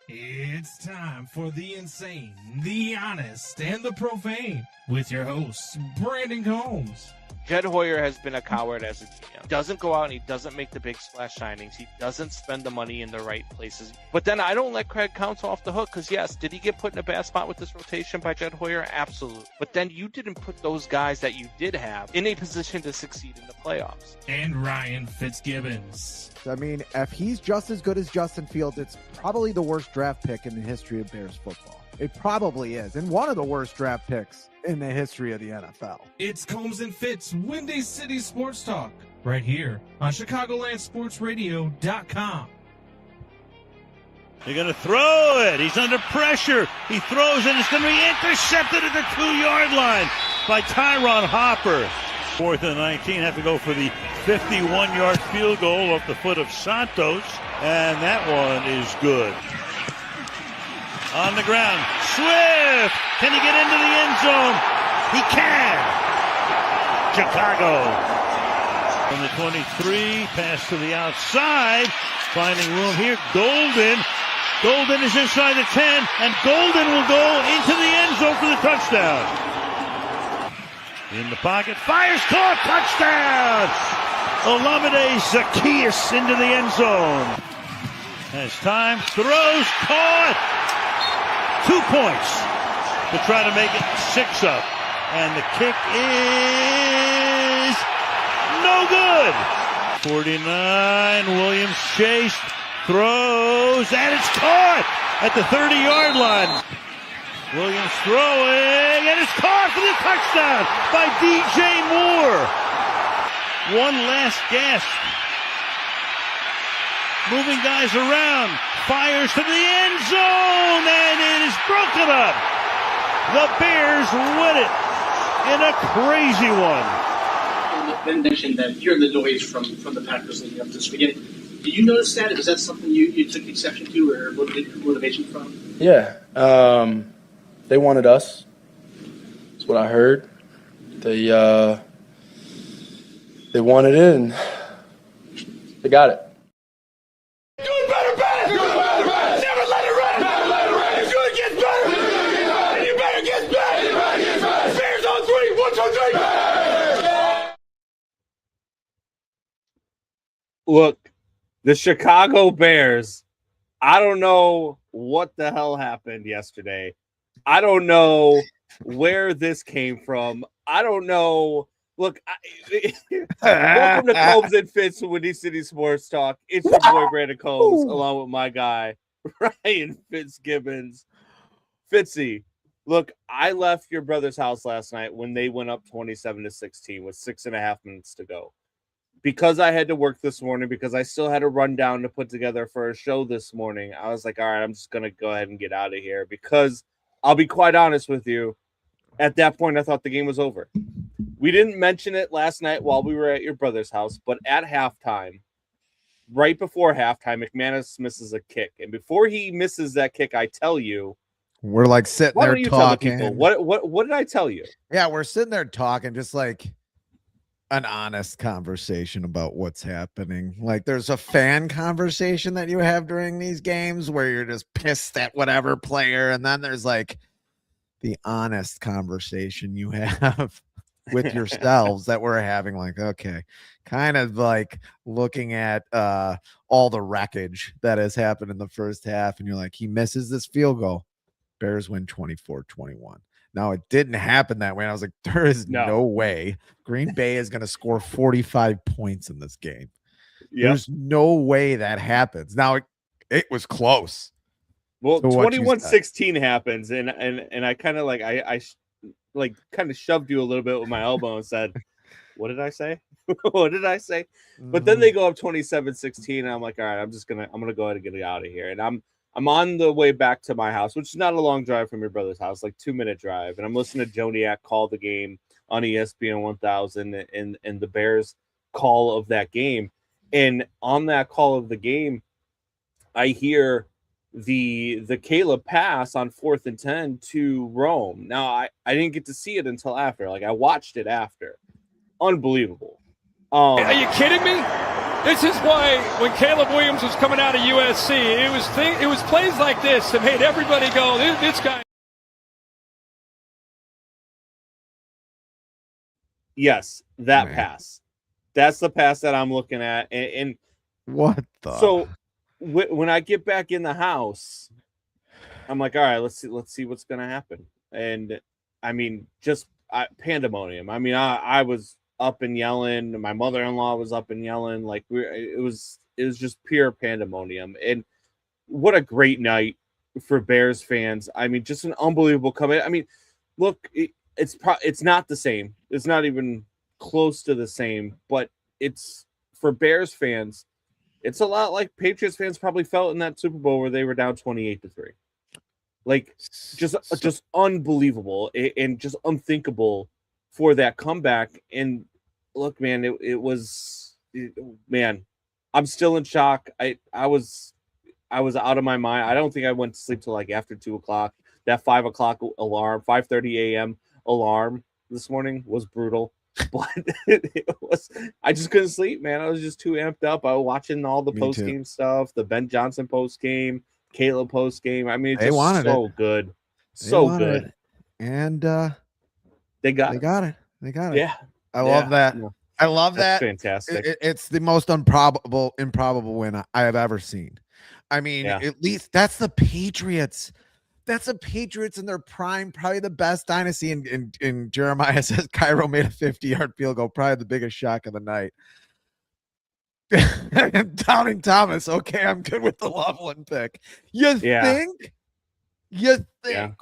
It's time for the insane, the honest, and the profane with your hosts, Brandon Combs. Jed Hoyer has been a coward as a GM. He doesn't go out and he doesn't make the big splash signings. He doesn't spend the money in the right places. But then I don't let Craig Counsell off the hook because, yes, did he get put in a bad spot with this rotation by Jed Hoyer? Absolutely. But then you didn't put those guys that you did have in a position to succeed in the playoffs. And Ryan Fitzgibbons. I mean, if he's just as good as Justin Fields, it's probably the worst draft pick in the history of Bears football. It probably is. And one of the worst draft picks in the history of the NFL. It's Combs and Fitz, Windy City Sports Talk, right here on ChicagolandSportsRadio.com. They're going to throw it. He's under pressure. He throws it. It's going to be intercepted at the 2-yard line by Tyron Hopper. 4th and 19. Have to go for the 51-yard field goal off the foot of Santos. And that one is good. On the ground. Swift. Can he get into the end zone? He can. Chicago. From the 23. Pass to the outside. Finding room here. Golden. Golden is inside the 10. And Golden will go into the end zone for the touchdown. In the pocket. Fires. Caught. Touchdown. Olamide Zaccheaus into the end zone. Has time. Throws. Caught. 2 points to try to make it 6 up. And the kick is no good. 49, Williams chased, throws, and it's caught at the 30-yard line. Williams throwing, and it's caught for the touchdown by DJ Moore. One last gasp. Moving guys around, fires to the end zone, and it is broken up. The Bears win it in a crazy one. Ben mentioned that hearing the noise from the Packers leading up to this weekend. Did you notice that? Is that something you took exception to or motivation from? Yeah, they wanted us. That's what I heard. They wanted it, and they got it. Look, the Chicago Bears, I don't know what the hell happened yesterday. I don't know where this came from. I don't know. Look, welcome to Combs and Fitz, Windy City Sports Talk. It's your boy, Brandon Combs, along with my guy, Ryan Fitzgibbons. Fitzy, look, I left your brother's house last night when they went up 27-16 with 6.5 minutes to go. Because I had to work this morning, because I still had a rundown to put together for a show this morning, I was like, all right, I'm just going to go ahead and get out of here. Because I'll be quite honest with you, at that point, I thought the game was over. We didn't mention it last night while we were at your brother's house, but at halftime, right before halftime, McManus misses a kick. And before he misses that kick, I tell you, we're like sitting there talking. What did I tell you? Yeah, we're sitting there talking, just like an honest conversation about what's happening. Like there's a fan conversation that you have during these games where you're just pissed at whatever player. And then there's like the honest conversation you have with yourselves that we're having, like, okay, kind of like looking at all the wreckage that has happened in the first half. And you're like, he misses this field goal. Bears win 24-21. Now, it didn't happen that way. And I was like, there is no way Green Bay is going to score 45 points in this game. Yep. There's no way that happens. Now, it was close. Well, 21-16 happens, and I kind of like I kind of shoved you a little bit with my elbow and said, what did I say? What did I say? But then they go up 27-16, and I'm like, all right, I'm gonna go ahead and get out of here. And I'm on the way back to my house, which is not a long drive from your brother's house, like 2-minute drive. And I'm listening to Joniak call the game on ESPN 1000 and the Bears call of that game. And on that call of the game, I hear the Caleb pass on 4th and 10 to Rome. Now, I didn't get to see it until after. Like, I watched it after. Unbelievable. Are you kidding me? This is why when Caleb Williams was coming out of USC, it was plays like this that made everybody go, this guy. Yes, that Man. pass. That's the pass that I'm looking at. And What the? so when I get back in the house, I'm like, all right, let's see what's gonna happen. And I mean, just pandemonium. I mean, I was up and yelling. My mother-in-law was up and yelling. Like it was just pure pandemonium. And what a great night for Bears fans. I mean, just an unbelievable comeback. I mean, look, it's not the same. It's not even close to the same. But it's for Bears fans. It's a lot like Patriots fans probably felt in that Super Bowl where they were down 28-3. Like just unbelievable and just unthinkable for that comeback. And look, man, it was man, I'm still in shock. I was out of my mind. I don't think I went to sleep till like after 2:00. That 5:00 alarm, 5:30 a.m. alarm this morning was brutal. But I just couldn't sleep, man. I was just too amped up. I was watching all the post game stuff, the Ben Johnson post game, Caleb post game. I mean, it's just so good. So good. And they got it. They got it. Yeah. I love that. No, I love that. Fantastic. It's the most improbable win I have ever seen. I mean, at least that's the Patriots. That's the Patriots in their prime, probably the best dynasty. And Jeremiah says Cairo made a 50-yard field goal, probably the biggest shock of the night. Doubting Thomas. Okay, I'm good with the Loveland pick. You think?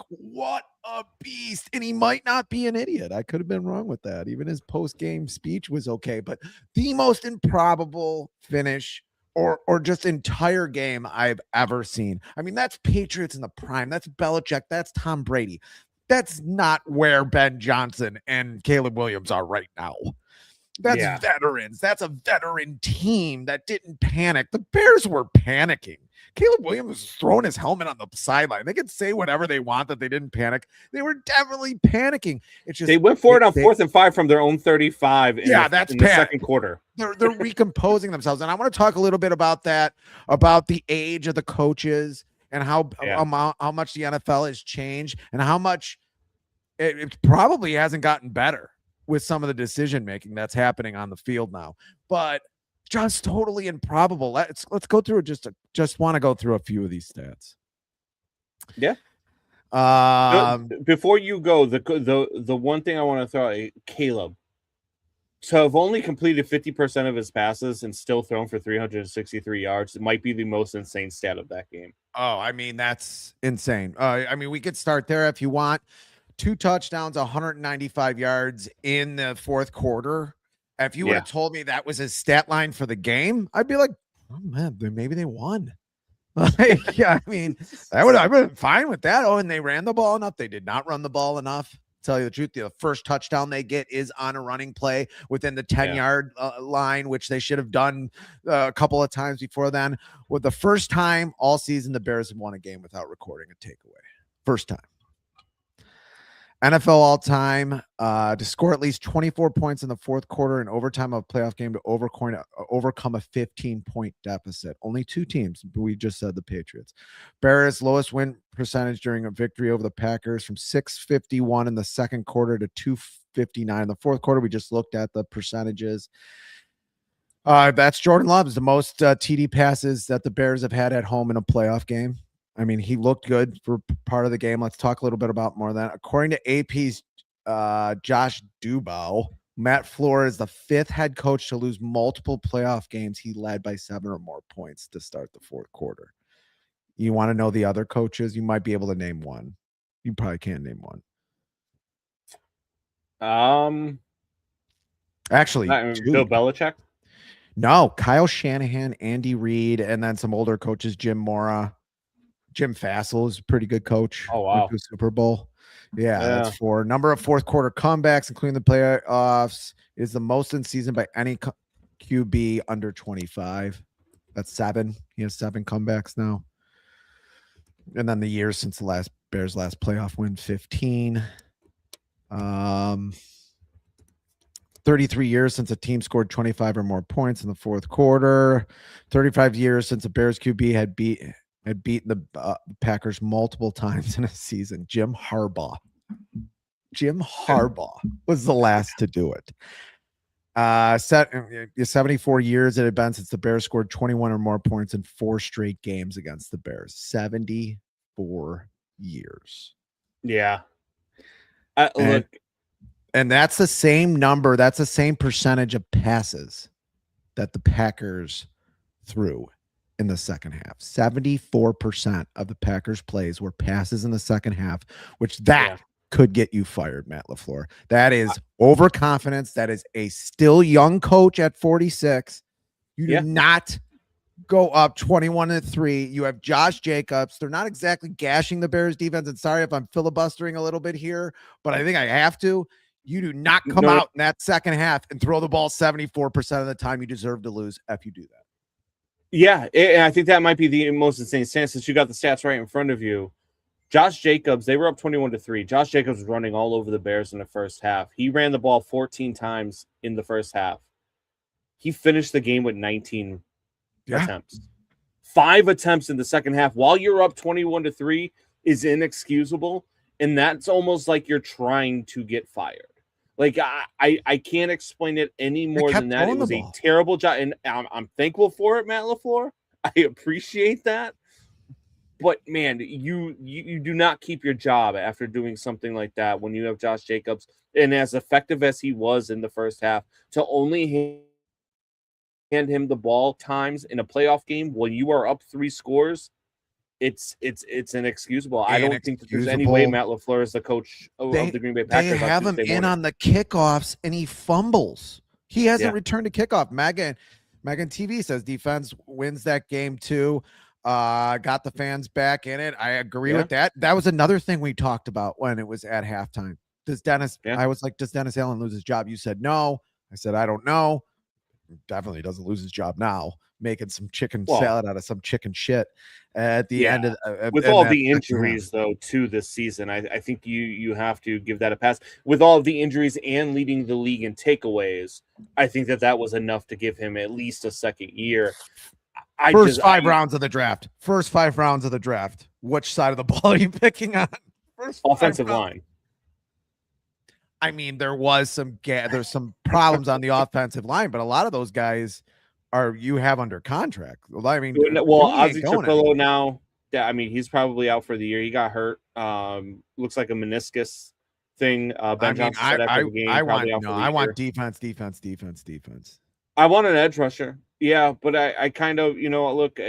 What a beast. And he might not be an idiot. I could have been wrong with that. Even his post-game speech was okay. But the most improbable finish or just entire game I've ever seen. I mean, that's Patriots in the prime. That's Belichick. That's Tom Brady. That's not where Ben Johnson and Caleb Williams are right now. That's veterans. That's a veteran team that didn't panic. The Bears were panicking. Caleb Williams was throwing his helmet on the sideline. They could say whatever they want that they didn't panic. They were definitely panicking. It's just they went for it on 4th and 5 from their own 35. In the second quarter. They're recomposing themselves, and I want to talk a little bit about that, about the age of the coaches and how much the NFL has changed and how much it probably hasn't gotten better with some of the decision making that's happening on the field now. But just totally improbable. Let's go through just want to go through a few of these stats. Yeah. Before you go, the one thing I want to throw at Caleb, to have only completed 50% of his passes and still thrown for 363 yards, it might be the most insane stat of that game. Oh, I mean, that's insane. I mean, we could start there if you want. 2 touchdowns, 195 yards in the fourth quarter. If you would have told me that was his stat line for the game, I'd be like, oh man, maybe they won. Like, I mean, I've been fine with that. Oh, and they ran the ball enough. They did not run the ball enough. Tell you the truth, the first touchdown they get is on a running play within the 10-yard line, which they should have done a couple of times before then. With the first time all season, the Bears have won a game without recording a takeaway. First time. NFL all-time to score at least 24 points in the fourth quarter in overtime of a playoff game to overcome a 15-point deficit. Only 2 teams. We just said the Patriots. Bears' lowest win percentage during a victory over the Packers from 651 in the second quarter to 259 in the fourth quarter. We just looked at the percentages. That's Jordan Love's the most TD passes that the Bears have had at home in a playoff game. I mean, he looked good for part of the game. Let's talk a little bit about more of that. According to AP's Josh Dubow, Matt Fleur is the 5th head coach to lose multiple playoff games. He led by 7 or more points to start the fourth quarter. You want to know the other coaches? You might be able to name one. You probably can't name one. Actually, Bill Belichick? No, Kyle Shanahan, Andy Reid, and then some older coaches, Jim Mora. Jim Fassel is a pretty good coach. Oh, wow. Super Bowl. Yeah, that's 4. Number of fourth quarter comebacks, including the playoffs, is the most in season by any QB under 25. That's 7. He has 7 comebacks now. And then the years since the Bears' last playoff win, 15. 33 years since a team scored 25 or more points in the fourth quarter. 35 years since a Bears QB had beaten the Packers multiple times in a season. Jim Harbaugh was the last to do it. 74 years it had been since the Bears scored 21 or more points in 4 straight games against the Bears. 74 years. Yeah. Look, and that's the same number. That's the same percentage of passes that the Packers threw in the second half. 74% of the Packers plays were passes in the second half, which could get you fired, Matt LaFleur. That is overconfidence. That is a still young coach at 46. You do not go up 21-3. You have Josh Jacobs. They're not exactly gashing the Bears defense. And sorry if I'm filibustering a little bit here, but I think I have to. You do not come out in that second half and throw the ball 74% of the time. You deserve to lose if you do that. Yeah, and I think that might be the most insane stance since you got the stats right in front of you. Josh Jacobs, they were up 21-3. Josh Jacobs was running all over the Bears in the first half. He ran the ball 14 times in the first half. He finished the game with 19 attempts. 5 attempts in the second half while you're up 21-3 is inexcusable. And that's almost like you're trying to get fired. Like, I can't explain it any more than that. It was a terrible job. And I'm thankful for it, Matt LaFleur. I appreciate that. But, man, you do not keep your job after doing something like that when you have Josh Jacobs. And as effective as he was in the first half, to only hand him the ball times in a playoff game when you are up 3 scores, it's inexcusable. I don't think that there's any way Matt LaFleur is the coach of the Green Bay Packers. They have him in on the kickoffs, and he fumbles. He hasn't returned a kickoff. Megan TV says defense wins that game too. Got the fans back in it. I agree with that. That was another thing we talked about when it was at halftime. I was like, does Dennis Allen lose his job? You said no. I said, I don't know. Definitely doesn't lose his job now, making some chicken salad out of some chicken shit at the end of with all the injuries though to this season. I think you have to give that a pass. With all of the injuries and leading the league in takeaways, I think that was enough to give him at least a second year. First 5 rounds of the draft. Which side of the ball are you picking on? Offensive line. I mean, there's some problems on the offensive line, but a lot of those guys you have under contract. I mean, Ozzie Trapillo now, I mean, he's probably out for the year. He got hurt. Looks like a meniscus thing. Ben Johnson said after the game. I want defense. I want an edge rusher. Yeah, but I kind of, look,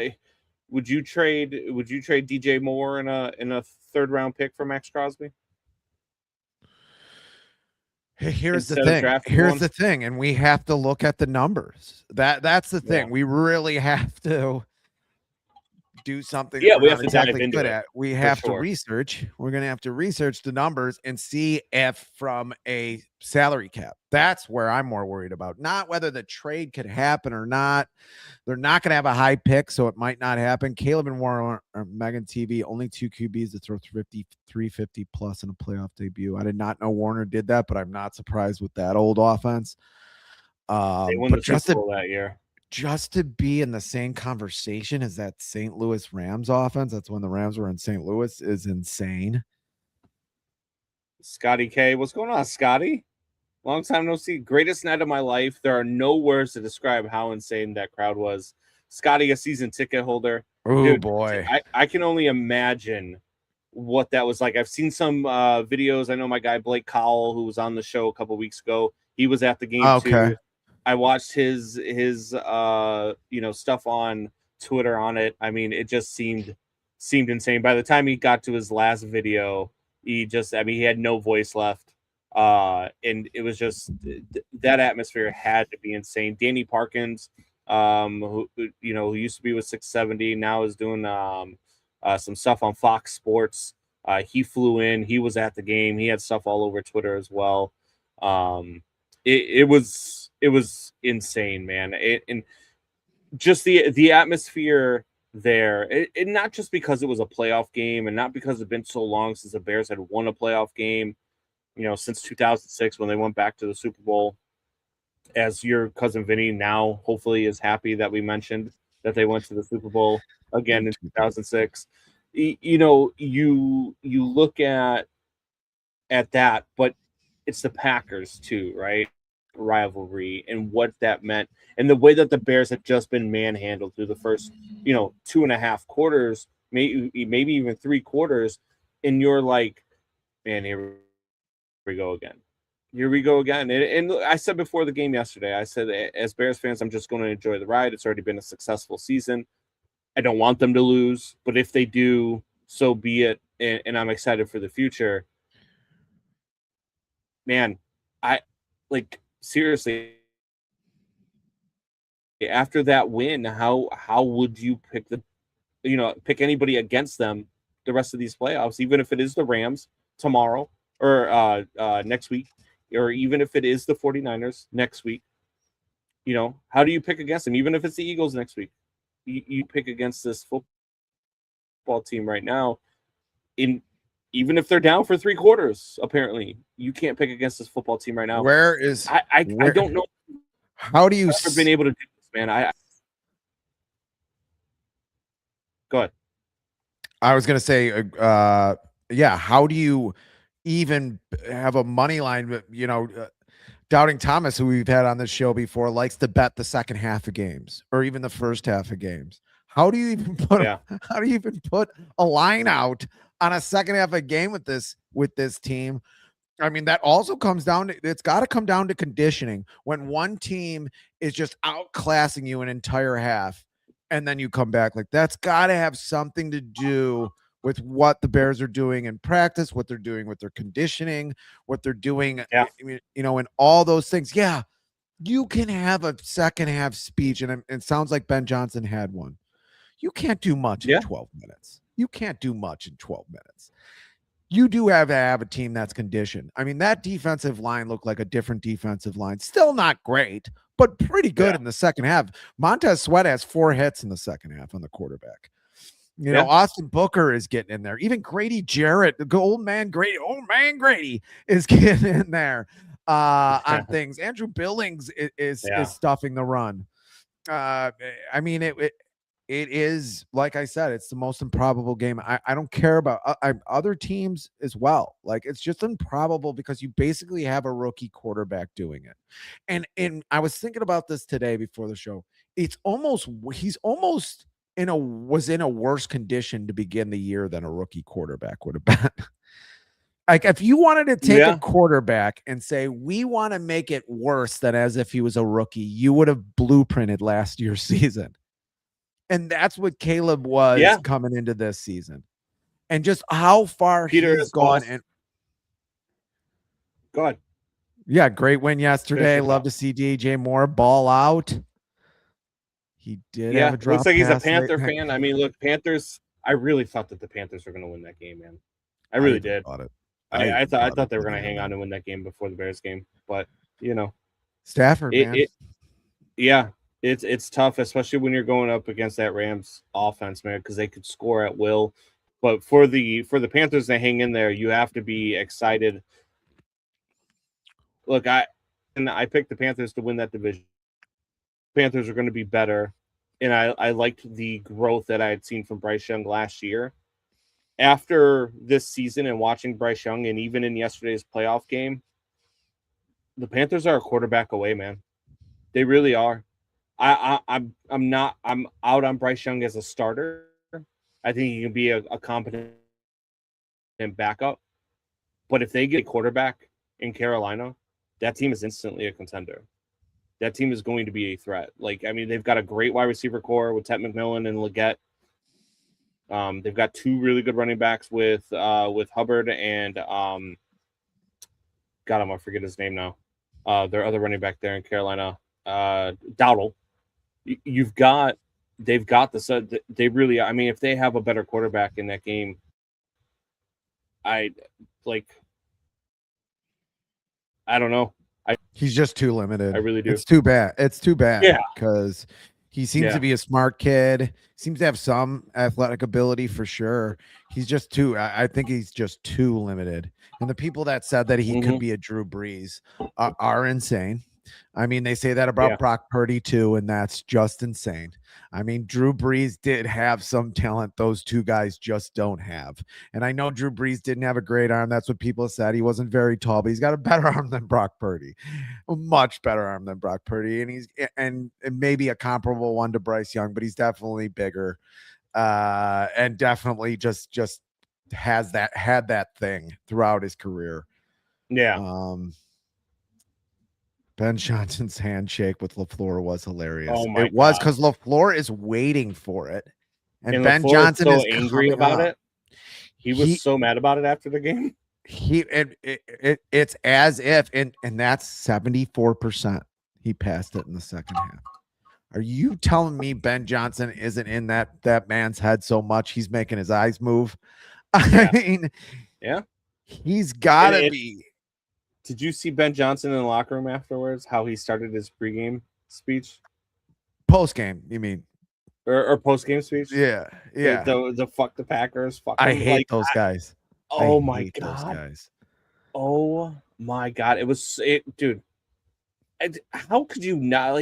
would you trade DJ Moore in a 3rd round pick for Max Crosby? Here's the thing, and we have to look at the numbers. That's the thing. We really have to do something. Yeah, we have to dive into it. We have to research. We're going to have to research the numbers and see if from a salary cap. That's where I'm more worried about. Not whether the trade could happen or not. They're not going to have a high pick, so it might not happen. Caleb and Warren or Megan TV, only 2 QBs to throw 350 plus in a playoff debut. I did not know Warner did that, but I'm not surprised with that old offense. They won the Super Bowl that year. Just to be in the same conversation as that St. Louis Rams offense, that's when the Rams were in St. Louis, is insane. Scotty K, what's going on, Scotty? Long time no see. Greatest night of my life. There are no words to describe how insane that crowd was. Scotty, a season ticket holder. Oh, boy. I can only imagine what that was like. I've seen some videos. I know my guy Blake Cowell, who was on the show a couple weeks ago, he was at the game too. I watched his stuff on Twitter on it. I mean, it just seemed insane. By the time he got to his last video, he had no voice left. And it was just that atmosphere had to be insane. Danny Parkins, who used to be with 670, now is doing some stuff on Fox Sports. He flew in, he was at the game, he had stuff all over Twitter as well. It was insane, man. And just the atmosphere there, it not just because it was a playoff game and not because it's been so long since the Bears had won a playoff game, since 2006 when they went back to the Super Bowl. as your cousin Vinny now hopefully is happy that we mentioned that they went to the Super Bowl again in 2006. You know, you look at that, but it's the Packers too, right? Rivalry and what that meant, and the way that the Bears had just been manhandled through the first, 2.5 quarters, maybe even 3 quarters, and you're like, man, here we go again. Here we go again. And I said before the game yesterday, I said, as Bears fans, I'm just going to enjoy the ride. It's already been a successful season. I don't want them to lose, but if they do, so be it. And I'm excited for the future. Man, seriously, after that win, how would you pick anybody against them the rest of these playoffs, even if it is the Rams tomorrow or next week, or even if it is the 49ers next week? How do you pick against them? Even if it's the Eagles next week, you pick against this football team right now. Even if they're down for 3 quarters, apparently you can't pick against this football team right now. I don't know. How do you I've never been able to do this, man? Go ahead. I was going to say, how do you even have a money line? Doubting Thomas, who we've had on this show before, likes to bet the second half of games or even the first half of games. How do you even put a line out on a second half of a game with this team? I mean, that also comes down to, it's got to come down to conditioning. When one team is just outclassing you an entire half, and then you come back, like, that's got to have something to do with what the Bears are doing in practice, what they're doing with their conditioning, what they're doing, and all those things. Yeah, you can have a second half speech, and it sounds like Ben Johnson had one. You can't do much in 12 minutes. You can't do much in 12 minutes. You do have to have a team that's conditioned. I mean, that defensive line looked like a different defensive line. Still not great, but pretty good in the second half. Montez Sweat has 4 hits in the second half on the quarterback. Austin Booker is getting in there. Even Grady Jarrett, the old man Grady is getting in there on things. Andrew Billings is stuffing the run. I mean, it is, like I said, it's the most improbable game. I don't care about other teams as well. Like, it's just improbable because you basically have a rookie quarterback doing it. And I was thinking about this today before the show. He's almost was in a worse condition to begin the year than a rookie quarterback would have been. Like, if you wanted to take a quarterback and say, we want to make it worse than as if he was a rookie, you would have blueprinted last year's season. And that's what Caleb was coming into this season. And just how far he's gone. And go ahead. Yeah, great win yesterday. Love to see DJ Moore ball out. He did have a drop. Looks like he's a Panther fan. I mean, look, Panthers. I really thought that the Panthers were going to win that game, man. I really did. I thought they were going to hang on and win that game before the Bears game, but Stafford, man. It's tough, especially when you're going up against that Rams offense, man, because they could score at will. But for the Panthers to hang in there, you have to be excited. Look, I picked the Panthers to win that division. Panthers are going to be better, and I liked the growth that I had seen from Bryce Young last year. After this season and watching Bryce Young, and even in yesterday's playoff game, the Panthers are a quarterback away, man. They really are. I'm out on Bryce Young as a starter. I think he can be a competent backup. But if they get a quarterback in Carolina, that team is instantly a contender. That team is going to be a threat. Like, I mean, they've got a great wide receiver core with Ted McMillan and Leggett. They've got 2 really good running backs with Hubbard and I forget his name now. Their other running back there in Carolina, Dowdle. They've got they really. I mean, if they have a better quarterback in that game, I don't know. He's just too limited. I really do. It's too bad. Yeah, because he seems to be a smart kid. Seems to have some athletic ability for sure. He's just too. I think he's just too limited. And the people that said that he could be a Drew Brees are insane. I mean, they say that about Brock Purdy too, and that's just insane. I mean, Drew Brees did have some talent those two guys just don't have. And I know Drew Brees didn't have a great arm. That's what people said. He wasn't very tall, but he's got a better arm than Brock Purdy, a much better arm than Brock Purdy. And he's and maybe a comparable one to Bryce Young, but he's definitely bigger. And definitely just had that thing throughout his career. Yeah. Ben Johnson's handshake with LaFleur was hilarious. Oh my it was God. because LaFleur is waiting for it, and Ben LaFleur Johnson so is angry about up. it. He was so mad about it after the game. It's as if and that's 74%. He passed it in the second half. Are you telling me Ben Johnson isn't in that man's head so much he's making his eyes move? I mean, he's got to be. Did you see Ben Johnson in the locker room afterwards? How he started his pregame speech? Post game, you mean? Or post game speech? Yeah. The fuck the Packers. Fuck I hate those guys. Oh my God. Oh my God. Dude. How could you not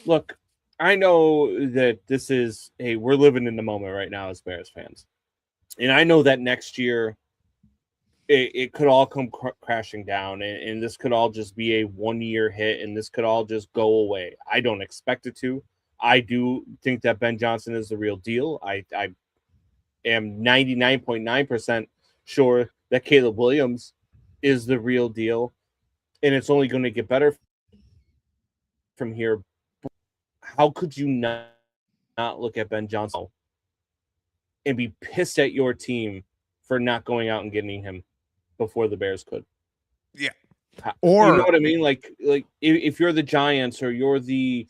look? I know that this is we're living in the moment right now as Bears fans, and I know that next year. It could all come crashing down, and this could all just be a 1-year hit, and this could all just go away. I don't expect it to. I do think that Ben Johnson is the real deal. I am 99.9% sure that Caleb Williams is the real deal, and it's only going to get better from here. How could you not look at Ben Johnson and be pissed at your team for not going out and getting him before the Bears could? Yeah. Or you know what I mean? Like if you're the Giants or you're the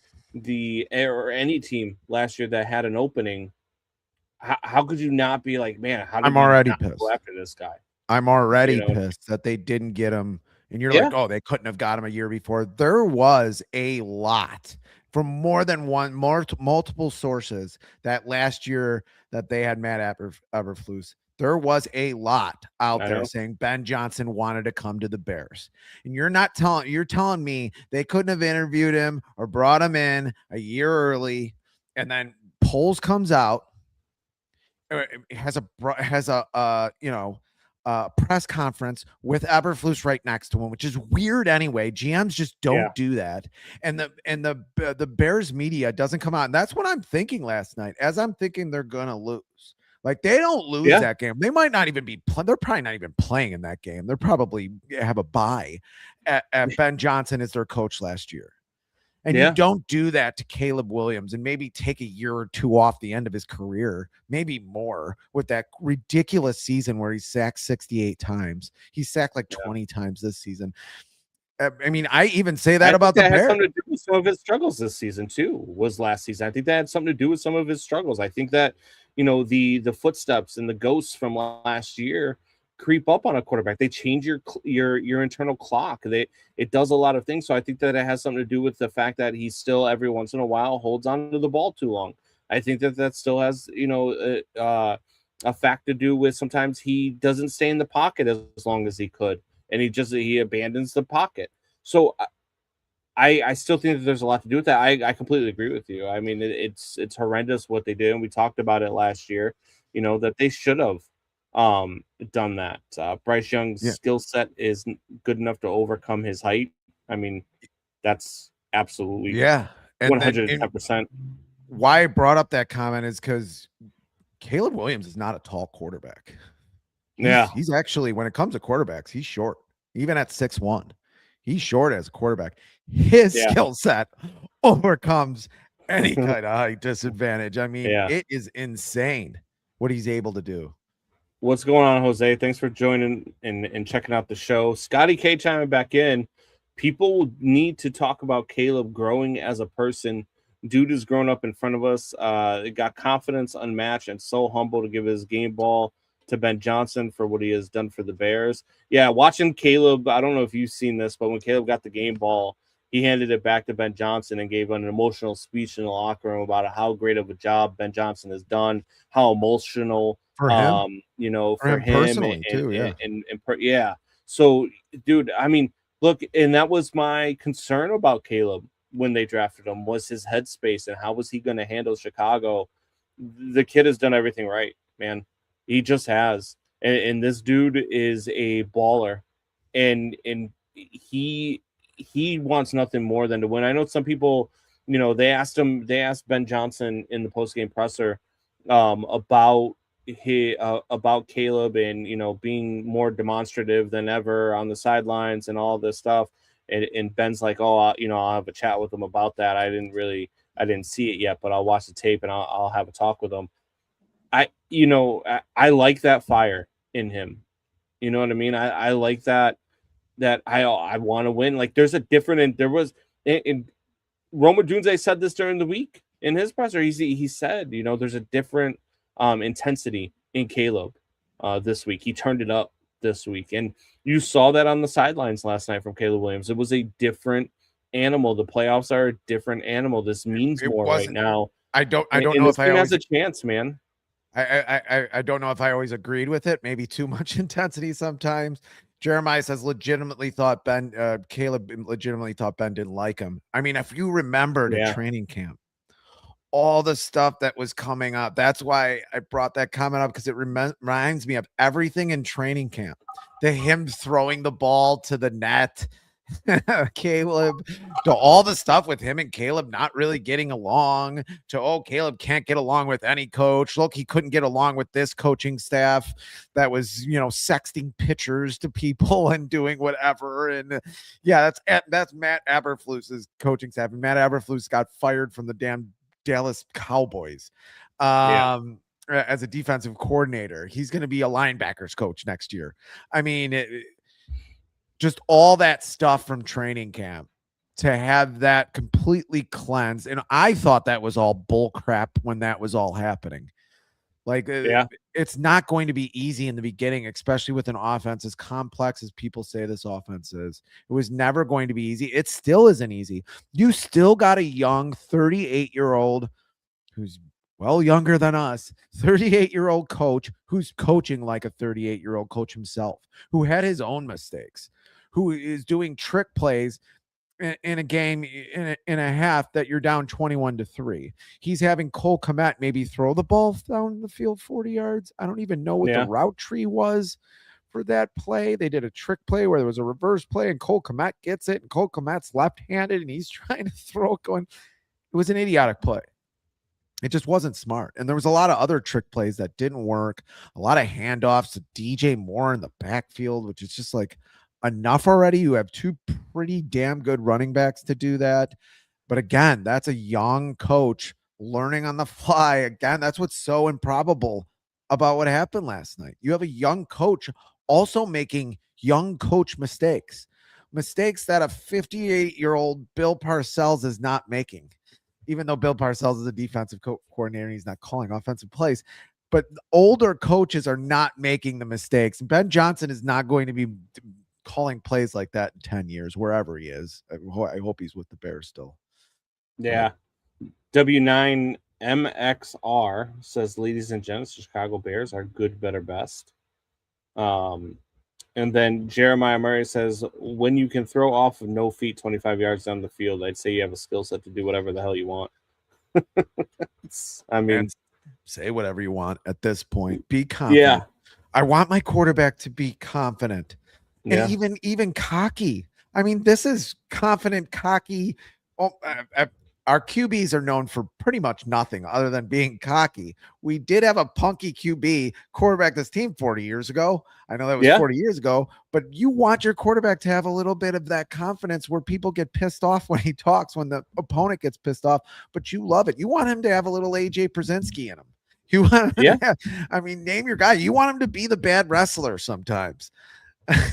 or any team last year that had an opening, how could you not be like, man, how did I'm already not pissed go after this guy? I'm already pissed that they didn't get him. And you're like, oh, they couldn't have got him a year before. There was a lot from more than multiple sources that last year that they had Matt Eberflus. There was a lot out there saying Ben Johnson wanted to come to the Bears. And you're telling me they couldn't have interviewed him or brought him in a year early. And then polls comes out, has a press conference with Eberflus right next to him, which is weird anyway. GMs just don't do that. And the Bears media doesn't come out. And that's what I'm thinking last night, as I'm thinking they're going to lose. Like, they don't lose that game. They might not even be they're probably not even playing in that game. They're probably have a bye at Ben Johnson as their coach last year. And you don't do that to Caleb Williams and maybe take a year or two off the end of his career, maybe more, with that ridiculous season where he sacked 68 times. He sacked like 20 times this season. I mean, I even say that about the Bears. Had something to do with some of his struggles this season too. Was last season. I think that had something to do with some of his struggles. I think that the footsteps and the ghosts from last year creep up on a quarterback. They change your internal clock. It does a lot of things. So I think that it has something to do with the fact that he still every once in a while holds on to the ball too long. I think that still has a fact to do with sometimes he doesn't stay in the pocket as long as he could, and he abandons the pocket. So I still think that there's a lot to do with that. I completely agree with you. I mean, it's horrendous what they did, and we talked about it last year. That they should have done that. Bryce Young's skill set is good enough to overcome his height. I mean, that's absolutely 110%. Why I brought up that comment is because Caleb Williams is not a tall quarterback. He's actually, when it comes to quarterbacks, he's short. Even at 6'1", he's short as a quarterback. His skill set overcomes any kind of height disadvantage. I mean, it is insane what he's able to do. What's going on, Jose? Thanks for joining and checking out the show. Scotty K chiming back in. People need to talk about Caleb growing as a person. Dude has grown up in front of us. Got confidence unmatched and so humble to give his game ball to Ben Johnson for what he has done for the Bears. Yeah, watching Caleb, I don't know if you've seen this, but when Caleb got the game ball, he handed it back to Ben Johnson and gave an emotional speech in the locker room about how great of a job Ben Johnson has done, how emotional for him, for him personally too. So, dude, I mean, Look, and that was my concern about Caleb when they drafted him, was his headspace and how was he going to handle Chicago. The kid has done everything right, man. He just has. And this dude is a baller. And he wants nothing more than to win. I know some people, they asked Ben Johnson in the postgame presser about Caleb and being more demonstrative than ever on the sidelines and all this stuff. And Ben's like, oh, I'll have a chat with him about that. I didn't see it yet, but I'll watch the tape and I'll have a talk with him. I like that fire in him. You know what I mean? I like that I want to win. Like there's a different, and there was in Roma Dunze said this during the week in his presser. He said, there's a different intensity in Caleb this week. He turned it up this week, and you saw that on the sidelines last night from Caleb Williams. It was a different animal. The playoffs are a different animal. This means more right now. I don't know if I has a chance, man. I don't know if I always agreed with it. Maybe too much intensity sometimes. Jeremiah says Caleb legitimately thought Ben didn't like him. I mean, if you remembered at training camp, all the stuff that was coming up, that's why I brought that comment up, because it reminds me of everything in training camp. Him throwing the ball to the net, Caleb, to all the stuff with him and Caleb not really getting along, to Caleb can't get along with any coach. Look, he couldn't get along with this coaching staff that was sexting pictures to people and doing whatever. And that's Matt Eberflus's coaching staff, and Matt Eberflus got fired from the damn Dallas Cowboys as a defensive coordinator. He's going to be a linebackers coach next year. I mean, just all that stuff from training camp, to have that completely cleansed. And I thought that was all bull crap when that was all happening. Like, it's not going to be easy in the beginning, especially with an offense as complex as people say this offense is. It was never going to be easy. It still isn't easy. You still got a young 38-year-old who's well younger than us, 38-year-old coach who's coaching like a 38-year-old coach himself, who had his own mistakes, who is doing trick plays in a game in a half that you're down 21-3. He's having Cole Kmet maybe throw the ball down the field 40 yards. I don't even know what the route tree was for that play. They did a trick play where there was a reverse play and Cole Kmet gets it, and Cole Kmet's left-handed and he's trying to throw it going. It was an idiotic play. It just wasn't smart. And there was a lot of other trick plays that didn't work. A lot of handoffs to DJ Moore in the backfield, which is just like, enough already. You have two pretty damn good running backs to do that. But again, that's a young coach learning on the fly. Again, that's what's so improbable about what happened last night. You have a young coach also making young coach mistakes that a 58-year-old Bill Parcells is not making, even though Bill Parcells is a defensive coordinator and he's not calling offensive plays. But older coaches are not making the mistakes. Ben Johnson is not going to be calling plays like that in 10 years, wherever he is. I hope he's with the Bears still. Yeah. W9MXR says, ladies and gents, Chicago Bears are good, better, best. And then Jeremiah Murray says, when you can throw off of no feet 25 yards down the field, I'd say you have a skill set to do whatever the hell you want. I mean, say whatever you want at this point. Be confident. Yeah. I want my quarterback to be confident. And even cocky. I mean, this is confident, cocky. Our QBs are known for pretty much nothing other than being cocky. We did have a punky QB quarterback this team 40 years ago. I know that was 40 years ago, but you want your quarterback to have a little bit of that confidence where people get pissed off when he talks, when the opponent gets pissed off, but you love it. You want him to have a little AJ Przinsky in him. You want him to have, I mean, name your guy. You want him to be the bad wrestler sometimes.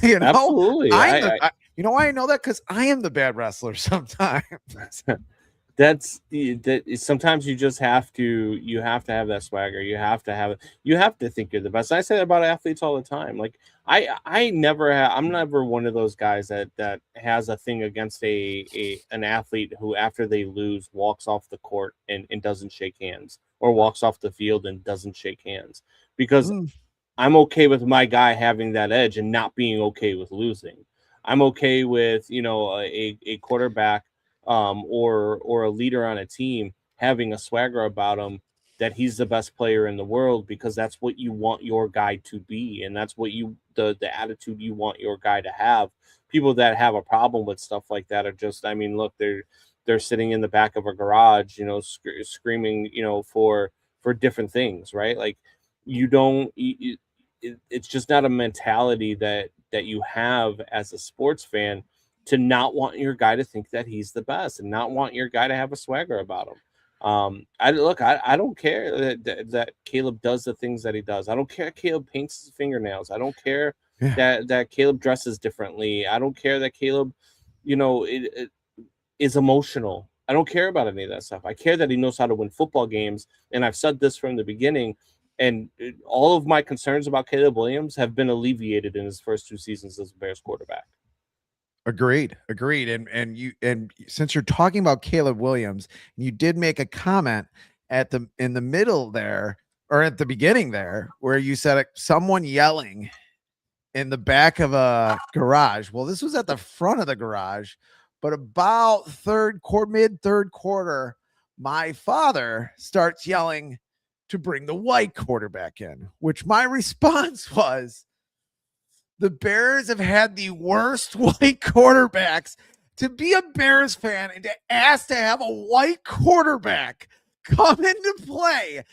You know, absolutely. You know why I know that? Because I am the bad wrestler sometimes. That's sometimes you just have to have that swagger. You have to think you're the best. I say that about athletes all the time. Like I'm never one of those guys that has a thing against an athlete who, after they lose, walks off the court and doesn't shake hands, or walks off the field and doesn't shake hands, because I'm okay with my guy having that edge and not being okay with losing. I'm okay with, a quarterback or a leader on a team having a swagger about him that he's the best player in the world, because that's what you want your guy to be, and that's what the attitude you want your guy to have. People that have a problem with stuff like that are just, I mean, look, they're sitting in the back of a garage, screaming, for different things, right? Like, you don't it's just not a mentality that you have as a sports fan, to not want your guy to think that he's the best and not want your guy to have a swagger about him. I don't care that Caleb does the things that he does. I don't care Caleb paints his fingernails. I don't care that Caleb dresses differently. I don't care that Caleb, it is emotional. I don't care about any of that stuff. I care that he knows how to win football games. And I've said this from the beginning. And all of my concerns about Caleb Williams have been alleviated in his first 2 seasons as a Bears quarterback. Agreed. And since you're talking about Caleb Williams, you did make a comment in the middle there, or at the beginning there, where you said someone yelling in the back of a garage. Well, this was at the front of the garage, but about mid third quarter, my father starts yelling to bring the white quarterback in, which my response was, the Bears have had the worst white quarterbacks. To be a Bears fan and to ask to have a white quarterback come into play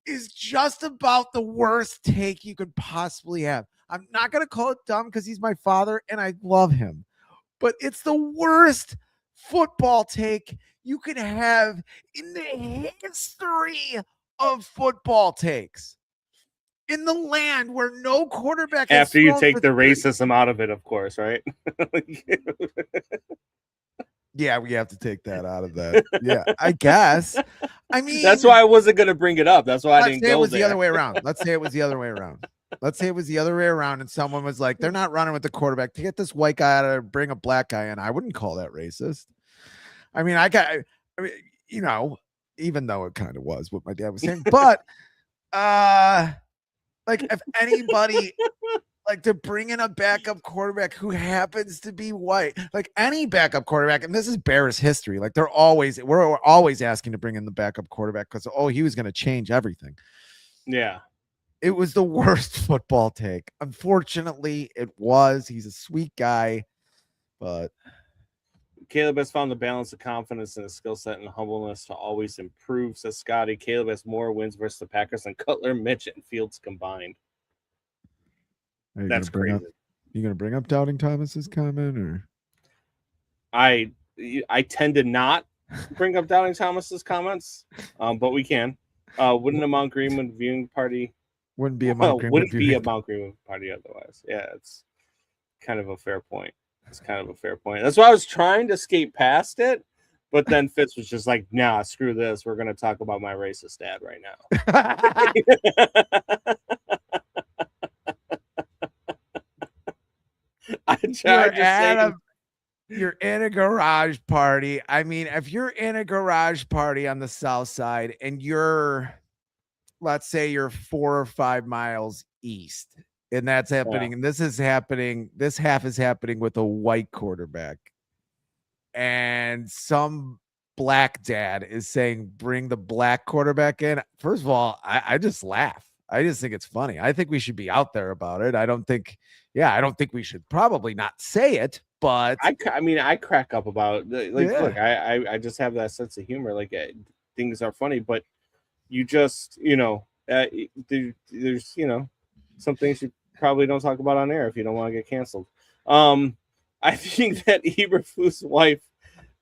is just about the worst take you could possibly have. I'm not going to call it dumb because he's my father and I love him, but it's the worst football take you could have in the history of football takes. In the land where no quarterback has after you take the racism out of it, of course, right? Yeah, we have to take that out of that. Yeah, I guess. I mean, that's why I wasn't going to bring it up. That's why I didn't go there. Let's say it was the other way around. Let's say it was the other way around. And someone was like, they're not running with the quarterback to get this white guy out of, bring a black guy in. I wouldn't call that racist. I mean, even though it kind of was what my dad was saying, but like, if anybody, like, to bring in a backup quarterback who happens to be white, like any backup quarterback, and this is Bears history, like we're always asking to bring in the backup quarterback because, he was going to change everything. Yeah. It was the worst football take. Unfortunately, it was. He's a sweet guy, but Caleb has found the balance of confidence and a skill set and humbleness to always improve, says Scotty. Caleb has more wins versus the Packers than Cutler, Mitch, and Fields combined. That's crazy. You going to bring up Doubting Thomas's comment, or? I tend to not bring up Doubting Thomas's comments, but we can. Wouldn't a Mount Greenwood viewing party? Wouldn't be a Mount Greenwood party otherwise. Yeah, it's kind of a fair point. That's why I was trying to skate past it, but then Fitz was just like, nah, screw this. We're going to talk about my racist dad right now. You're in a garage party. I mean, if you're in a garage party on the south side and let's say you're 4 or 5 miles east, and that's happening, and this half is happening with a white quarterback, and some black dad is saying, bring the black quarterback in. First of all, I just laugh. I just think it's funny. I think we should be out there about it. I don't think we should probably not say it, but I crack up about it. Look, I just have that sense of humor. Like, things are funny, but you just, there's, some things you probably don't talk about on air if you don't want to get canceled. I think that Eberflus' wife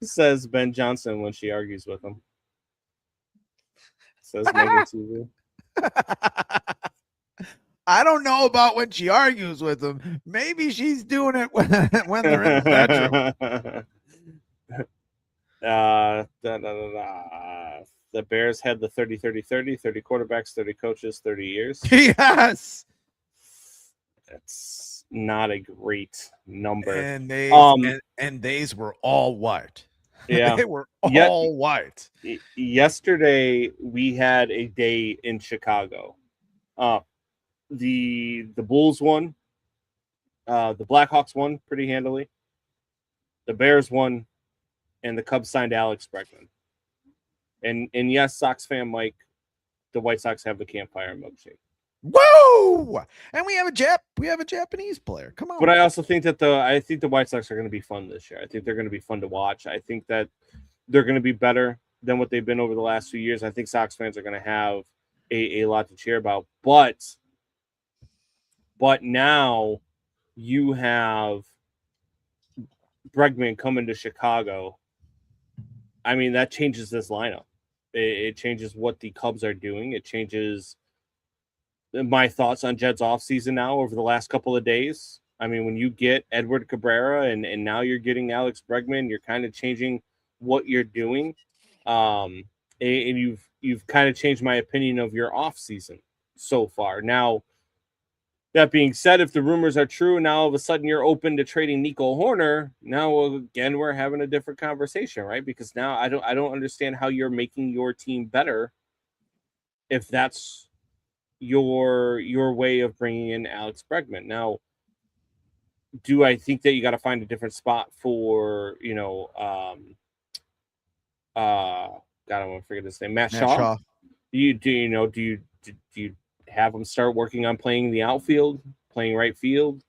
says Ben Johnson when she argues with him. Says Megan TV. I don't know about when she argues with him. Maybe she's doing it when they're in the bedroom. The Bears had the 30-30-30, 30 quarterbacks, 30 coaches, 30 years. Yes. That's not a great number. And these were all white. Yeah. They were all white. Yesterday, we had a day in Chicago. The Bulls won. The Blackhawks won pretty handily. The Bears won, and the Cubs signed Alex Bregman. And yes, Sox fan Mike, the White Sox have the campfire milkshake. Whoa! And we have a Japanese player. Come on. But I also think that the White Sox are going to be fun this year. I think they're going to be fun to watch. I think that they're going to be better than what they've been over the last few years. I think Sox fans are going to have a lot to cheer about. But now you have Bregman coming to Chicago. I mean, that changes this lineup. It changes what the Cubs are doing. It changes my thoughts on Jed's offseason now over the last couple of days. I mean, when you get Edward Cabrera and now you're getting Alex Bregman, you're kind of changing what you're doing. And you've kind of changed my opinion of your offseason so far. Now, that being said, if the rumors are true, now all of a sudden you're open to trading Nico Horner. Now again, we're having a different conversation, right? Because now I don't understand how you're making your team better if that's your way of bringing in Alex Bregman. Now, do I think that you got to find a different spot for God, I want to forget his name, Matt Shaw? Do you have him start working on playing the outfield, playing right field?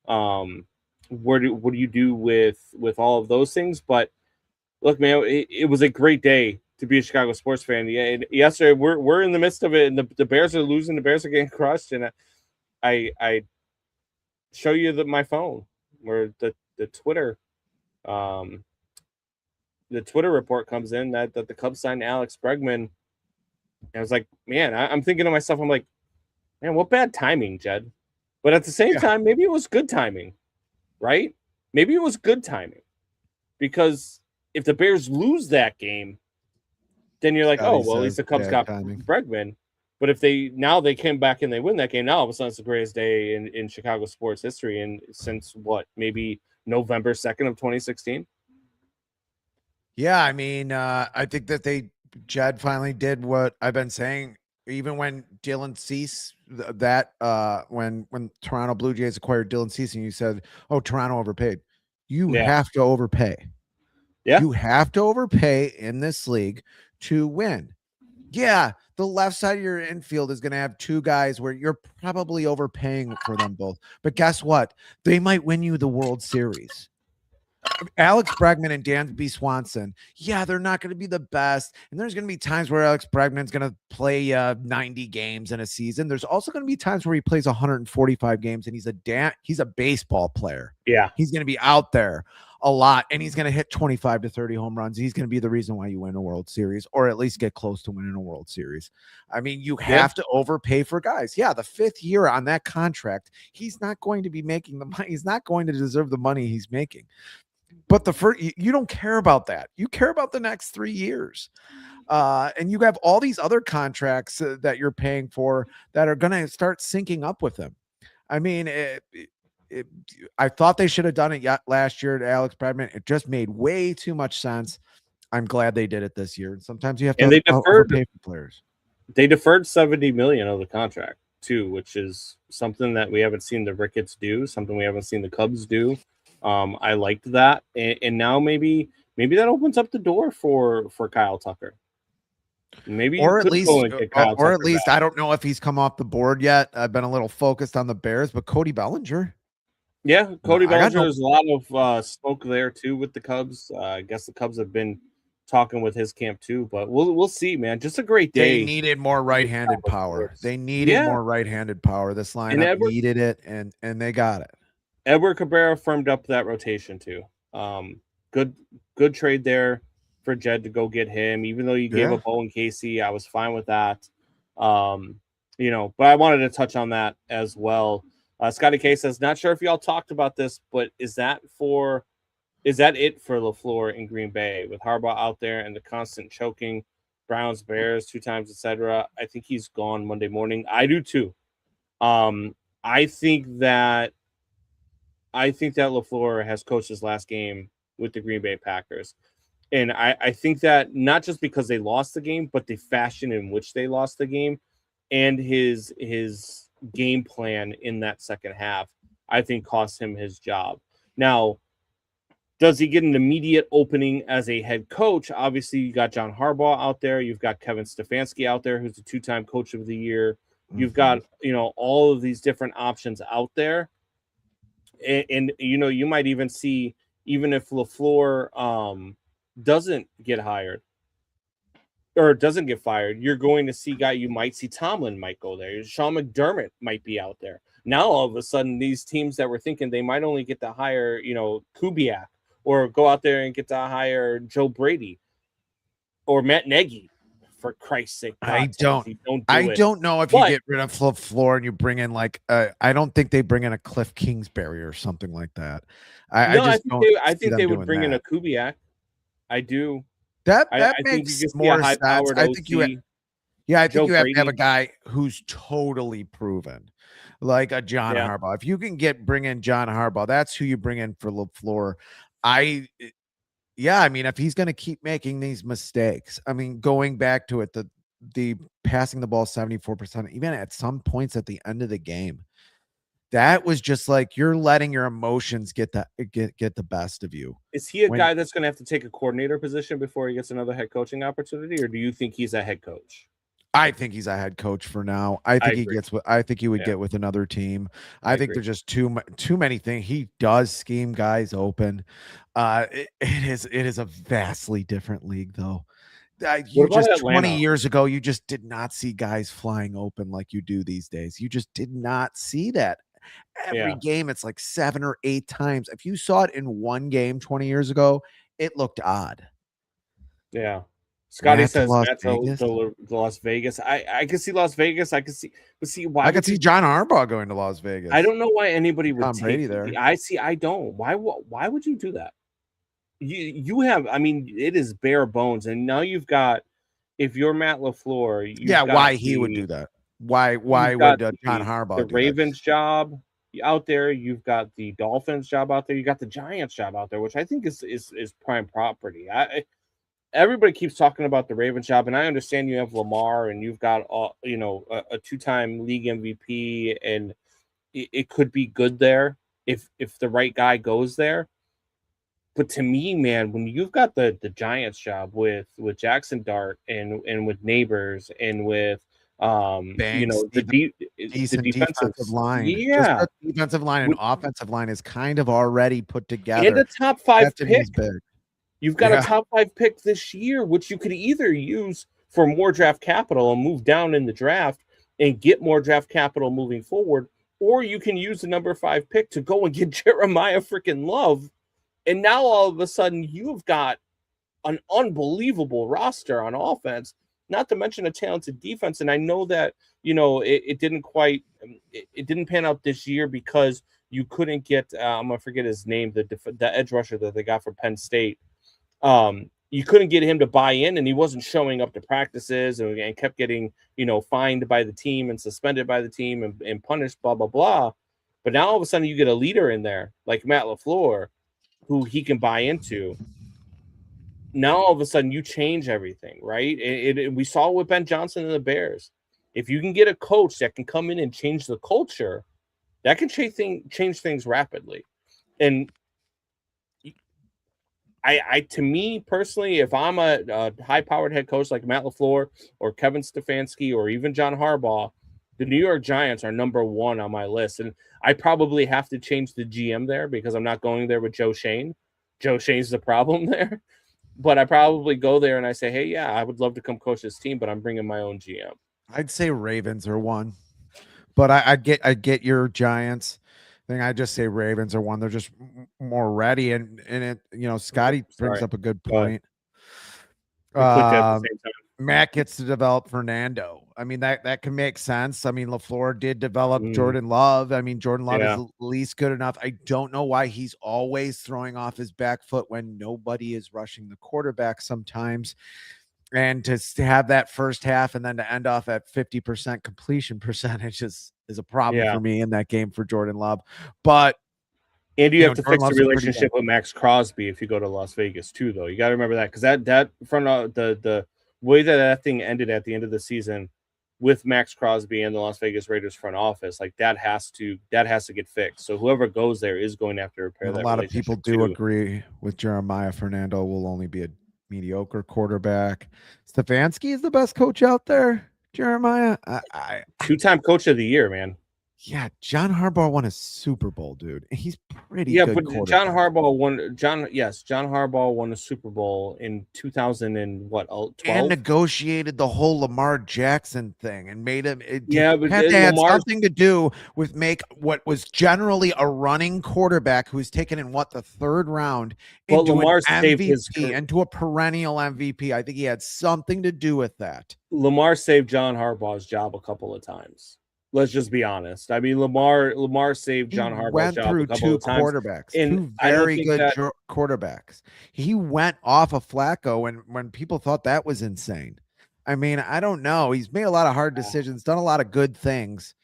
What do you do with all of those things? But look, man, it was a great day to be a Chicago sports fan. Yeah, and yesterday we're in the midst of it, and the Bears are losing, the Bears are getting crushed, and I show you my phone where the Twitter report comes in that the Cubs signed Alex Bregman. And I was like, man, I'm thinking to myself, I'm like, man, what bad timing, Jed. But at the same time, maybe it was good timing, right? Maybe it was good timing. Because if the Bears lose that game, then you're like, at least the Cubs got Bregman. But if they came back and they win that game, now all of a sudden it's the greatest day in Chicago sports history. And since maybe November 2nd of 2016? Yeah, I mean, I think that Jed finally did what I've been saying. Even when Dylan Cease, when Toronto Blue Jays acquired Dylan Cease, and you said, "Oh, Toronto overpaid," you have to overpay. Yeah, you have to overpay in this league to win. Yeah, the left side of your infield is going to have two guys where you're probably overpaying for them both. But guess what? They might win you the World Series. Alex Bregman and Dansby Swanson, they're not going to be the best. And there's going to be times where Alex Bregman's going to play 90 games in a season. There's also going to be times where he plays 145 games and he's a baseball player. Yeah. He's going to be out there a lot and he's going to hit 25 to 30 home runs. He's going to be the reason why you win a World Series or at least get close to winning a World Series. I mean, you have to overpay for guys. Yeah, the fifth year on that contract, he's not going to be making the money. He's not going to deserve the money he's making. But you don't care about that. You care about the next 3 years. And you have all these other contracts that you're paying for that are going to start syncing up with him. I mean, I thought they should have done it last year to Alex Bregman. It just made way too much sense. I'm glad they did it this year. And sometimes you have to overpay for players. They deferred $70 million of the contract too, which is something that we haven't seen the Ricketts do, something we haven't seen the Cubs do. I liked that, and now maybe that opens up the door for Kyle Tucker. Maybe, or at least, I don't know if he's come off the board yet. I've been a little focused on the Bears, but Cody Bellinger. Yeah, Cody Bellinger. There's a lot of smoke there too with the Cubs. I guess the Cubs have been talking with his camp too, but we'll see, man. Just a great day. They needed more right-handed power. They needed more right-handed power. This lineup needed it, and they got it. Edward Cabrera firmed up that rotation too. Good trade there for Jed to go get him. Even though you gave up Owen Casey, I was fine with that. But I wanted to touch on that as well. Scotty K says, not sure if y'all talked about this, but is that it for LaFleur in Green Bay with Harbaugh out there and the constant choking, Browns, Bears 2 times, etc.? I think he's gone Monday morning. I do too. I think that LaFleur has coached his last game with the Green Bay Packers. And I think that not just because they lost the game, but the fashion in which they lost the game and his game plan in that second half, I think cost him his job. Now, Does he get an immediate opening as a head coach? Obviously, you got John Harbaugh out there. You've got Kevin Stefanski out there, who's a 2-time coach of the year. You've got, all of these different options out there. And you might even see, even if LaFleur doesn't get hired or doesn't get fired, you're going to see you might see Tomlin might go there. Sean McDermott might be out there. Now, all of a sudden, these teams that were thinking they might only get to hire, Kubiak, or go out there and get to hire Joe Brady or Matt Nagy, for Christ's sake. I don't know if you get rid of LaFleur and you bring in I don't think they bring in a Cliff Kingsbury or something like that. I think they would bring in a Kubiak. I do. That makes more sense. I think you have to have a guy who's totally proven, like a John Harbaugh. If you can bring in John Harbaugh, that's who you bring in for LaFleur. I mean, if he's going to keep making these mistakes, I mean, going back to it, the passing the ball 74%, even at some points at the end of the game, that was just like you're letting your emotions get the best of you. Is he a guy that's going to have to take a coordinator position before he gets another head coaching opportunity, or do you think he's a head coach? I think he's a head coach for now. I think he would get with another team. I think there's just too many things. He does scheme guys open. It is a vastly different league, though. 20 years ago, you just did not see guys flying open like you do these days. You just did not see that. Every game, it's like 7 or 8 times. If you saw it in one game 20 years ago, it looked odd. Yeah. Scotty says to Las Vegas. I can see Las Vegas. I can see why. I could see John Harbaugh going to Las Vegas. I don't know why anybody would Tom Brady there. I don't. Why would you do that? You have. I mean, it is bare bones, and now you've got. If you're Matt LaFleur, why he would do that? Why would John Harbaugh do the Ravens job out there? You've got the Dolphins job out there. You got the Giants job out there, which I think is prime property. Everybody keeps talking about the Ravens job, and I understand you have Lamar and you've got a 2-time league MVP, and it could be good there if the right guy goes there. But to me, man, when you've got the Giants job with Jackson Dart and with Neighbors and with Banks, the defensive line, defensive line and offensive line is kind of already put together, and a top 5 pick. You've got a top 5 pick this year, which you could either use for more draft capital and move down in the draft and get more draft capital moving forward, or you can use the number 5 pick to go and get Jeremiah freaking Love. And now all of a sudden you've got an unbelievable roster on offense, not to mention a talented defense. And I know that, it didn't pan out this year because you couldn't get, I'm going to forget his name, the edge rusher that they got from Penn State. You couldn't get him to buy in, and he wasn't showing up to practices and kept getting, fined by the team and suspended by the team and punished, blah, blah, blah. But now all of a sudden you get a leader in there like Matt LaFleur who he can buy into. Now all of a sudden you change everything, right? We saw with Ben Johnson and the Bears. If you can get a coach that can come in and change the culture, that can change things rapidly. And to me personally, if I'm a high-powered head coach like Matt LaFleur or Kevin Stefanski or even John Harbaugh, the New York Giants are number 1 on my list. And I probably have to change the GM there because I'm not going there with Joe Shane. Joe Shane's the problem there. But I probably go there and I say, hey, yeah, I would love to come coach this team, but I'm bringing my own GM. I'd say Ravens are 1. But I get your Giants thing. I just say Ravens are 1. They're just more ready. And it, Scotty brings up a good point. Matt gets to develop Fernando. I mean, that can make sense. I mean, LaFleur did develop Jordan Love. I mean, Jordan Love is at least good enough. I don't know why he's always throwing off his back foot when nobody is rushing the quarterback sometimes. And to have that first half and then to end off at 50% completion percentage is a problem for me in that game for Jordan Love. But and you have to fix the relationship with Max Crosby if you go to Las Vegas too, though. You got to remember that because that from the way that thing ended at the end of the season, with Max Crosby and the Las Vegas Raiders front office, like that has to get fixed. So whoever goes there is going to have to repair And a that lot of people relationship do too. agree with Jeremiah. Fernando will only be a mediocre quarterback. Stefanski is the best coach out there. Jeremiah, Two-time coach of the year, man. yeah, John Harbaugh won a Super Bowl, dude. He's pretty Yeah, good but quarterback. John Harbaugh won a Super Bowl in 2012 and negotiated the whole Lamar Jackson thing and made him Yeah, but had to have Lamar something to do with make what was generally a running quarterback who's taken in the third round But into Lamar an saved his MVP, into a perennial MVP. I think he had something to do with that. Lamar saved John Harbaugh's job a couple of times. Let's just be honest. I mean, Lamar saved John Harbaugh's job a couple of times. Two very good quarterbacks. He went off of Flacco when people thought that was insane. I mean, I don't know. He's made a lot of hard decisions, done a lot of good things.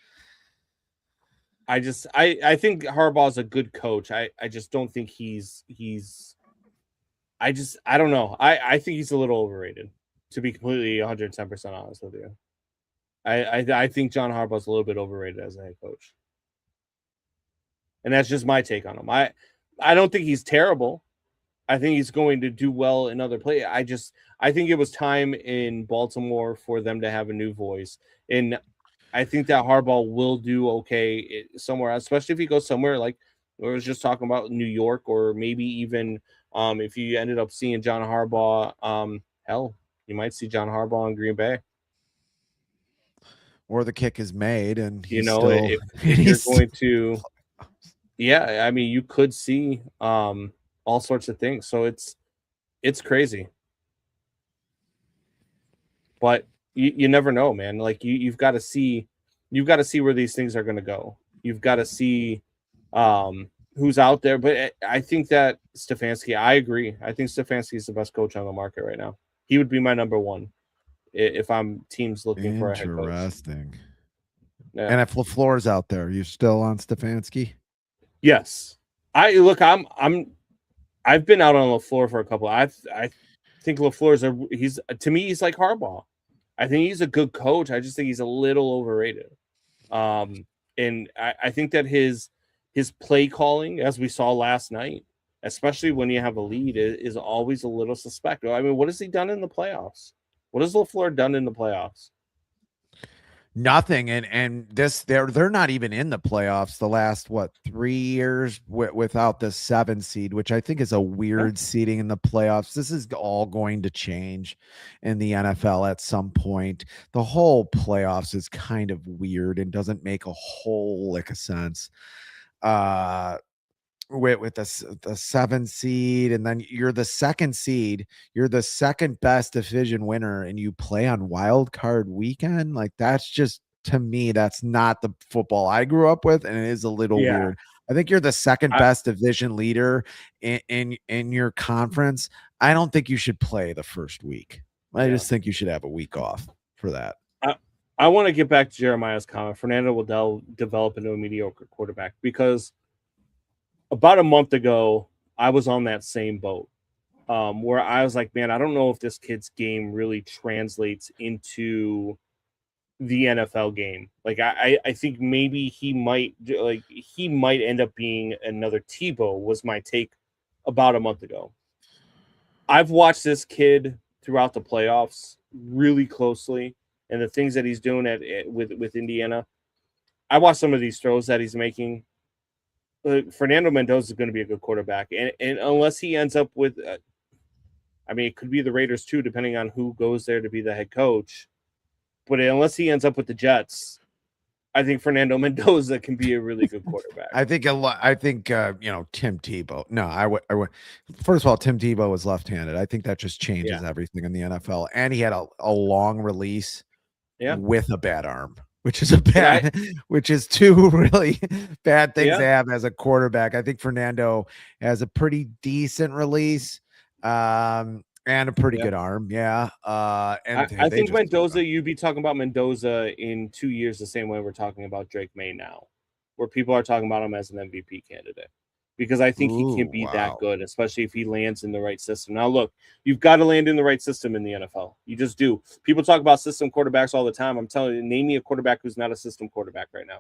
I think Harbaugh's a good coach. I just don't think I don't know. I think he's a little overrated, to be completely 110% honest with you. I think John Harbaugh's a little bit overrated as a head coach. And that's just my take on him. I don't think he's terrible. I think he's going to do well in other plays. I think it was time in Baltimore for them to have a new voice. And I think that Harbaugh will do okay somewhere else, especially if he goes somewhere like we was just talking about New York, or maybe even if you ended up seeing John Harbaugh, hell, you might see John Harbaugh in Green Bay. Or the kick is made, and if you're going to, yeah, I mean, you could see all sorts of things. So it's crazy, but you never know, man. Like you've got to see where these things are going to go. You've got to see who's out there. But I think that Stefanski, I agree. I think Stefanski is the best coach on the market right now. He would be my number one if I'm teams looking for a head coach. Interesting. Yeah. And if LaFleur's out there, you still on Stefanski? Yes. I've been out on LaFleur for a couple. I think LaFleur's he's like Harbaugh. I think he's a good coach. I just think he's a little overrated. And I think that his play calling, as we saw last night, especially when you have a lead, is always a little suspect. I mean, what has he done in the playoffs? What has LaFleur done in the playoffs? Nothing. And this they're not even in the playoffs the last 3 years without the 7 seed, which I think is a weird seeding in the playoffs. This is all going to change in the NFL at some point. The whole playoffs is kind of weird and doesn't make a whole lick of sense. With the 7 seed, and then you're the 2nd seed, you're the 2nd best division winner, and you play on WildCard Weekend. Like, that's just, to me, that's not the football I grew up with, and it is a little weird. I think you're the 2nd best division leader in your conference. I don't think you should play the first week. I just think you should have a week off for that. I want to get back to Jeremiah's comment. Fernando will develop into a mediocre quarterback, because about a month ago, I was on that same boat where I was like, man, I don't know if this kid's game really translates into the NFL game. Like, I think maybe he might end up being another Tebow, was my take about a month ago. I've watched this kid throughout the playoffs really closely, and the things that he's doing with Indiana. I watched some of these throws that he's making. Fernando Mendoza is going to be a good quarterback, and unless he ends up with, it could be the Raiders too, depending on who goes there to be the head coach. But unless he ends up with the Jets, I think Fernando Mendoza can be a really good quarterback. I think Tim Tebow. No, I would. First of all, Tim Tebow was left-handed. I think that just changes everything in the NFL, and he had a long release with a bad arm. Which is which is two really bad things to have as a quarterback. I think Fernando has a pretty decent release and a pretty good arm. Yeah. And I think Mendoza, you'd be talking about Mendoza in 2 years the same way we're talking about Drake May now, where people are talking about him as an MVP candidate. because I think he can Ooh, be wow. that good, especially if he lands in the right system. Now, look, you've got to land in the right system in the NFL. You just do. People talk about system quarterbacks all the time. I'm telling you, name me a quarterback who's not a system quarterback right now.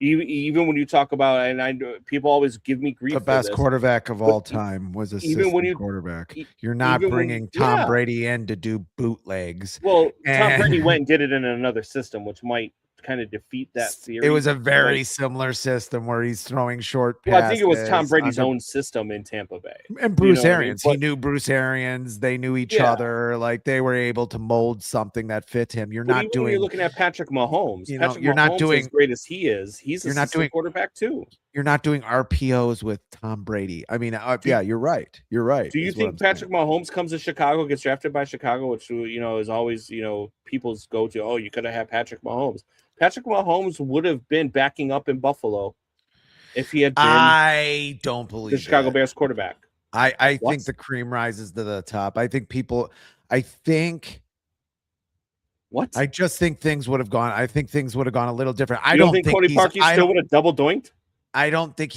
Even when you talk about, and I people always give me grief The for best this, quarterback of but all time was a even when system you quarterback. e- You're not even when bringing Tom yeah, Brady in to do bootlegs. well, Tom Brady And went and did it in another system, which might kind of defeat that theory. it was a But, very similar system where he's throwing short well, I passes. think it was Tom Brady's own system in Tampa Bay. And You Bruce know what I mean? Arians. He But knew Bruce Arians. They knew each yeah, other. Like they were able to mold something that fit him. You're but not even when you're doing, looking at Patrick Mahomes, you know, Patrick you're not Mahomes, as doing, great as he is, he's a you're not system doing, quarterback too. you're not doing RPOs with Tom Brady. I mean, Do, yeah, you're right. You're right. do you Is what I'm think Patrick saying. Mahomes comes to Chicago, gets drafted by Chicago, which is always people's go to? Oh, you could have had Patrick Mahomes. Patrick Mahomes would have been backing up in Buffalo if he had been I don't the believe Chicago that. Bears quarterback. I What? think the cream rises to the top. I think What? I just think things would have gone. I think things would have gone a little different. You don't think Cody Parkey still would have double doinked? I don't think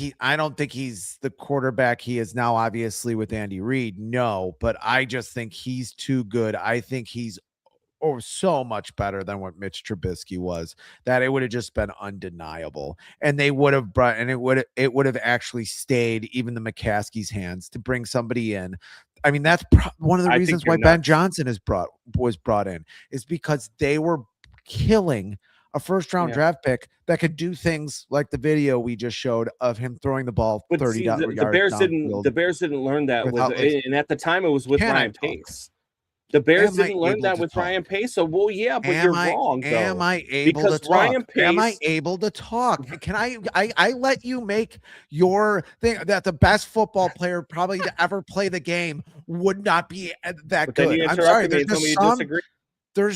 he's the quarterback he is now, obviously, with Andy Reid. No, but I just think he's too good. I think he's so much better than what Mitch Trubisky was, that it would have just been undeniable. And they would have brought, and it would have actually stayed even the McCaskey's hands to bring somebody in. I mean, that's one of the reasons why Ben Johnson was brought in, is because they were killing a first-round draft pick that could do things like the video we just showed of him throwing the ball 30 yards the Bears didn't. The Bears didn't learn that and at the time it was with Ryan Pace. The Bears didn't learn that with Ryan Pace. So, well, yeah, but you're wrong, though. Am I able to talk? Am I able to talk? Can I let you make your thing that the best football player probably to ever play the game would not be that good? I'm sorry. There